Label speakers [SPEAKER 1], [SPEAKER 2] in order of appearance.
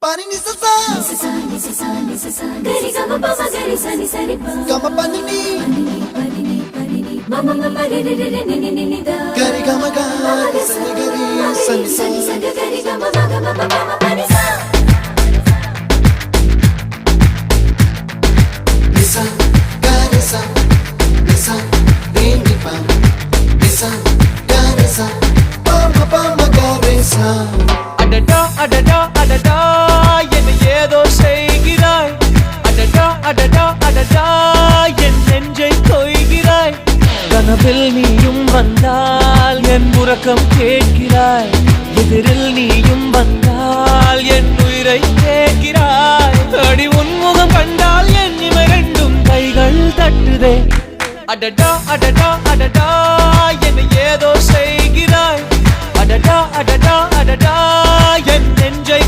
[SPEAKER 1] Pani ni sa gari gama pa ma gari sa ni sa ri pa gama pani ni mama mama re re re ni ni ni da gari gama ga sa ni gari sa ni sa gari gama ma pani sa nisa gari sa nisa re ni pa nisa gari sa pa ma gari sa
[SPEAKER 2] adada adada adada என்ன ஏதோ செய்கிறாய் adada adada adada என் நெஞ்சை கொய்கிறாய் கனவில் நீயும் வந்தால் என் உறக்கம் கேட்கிறாய் எதிரில் நீயும் வந்தால் என் உயிரை கேட்கிறாய் அடி உன்முகம் கண்டால் என் இமை ரெண்டும் கைகள் தட்டுதே adada adada adada என்ன ஏதோ செய்கிறாய் adada adada adada என் நெஞ்சை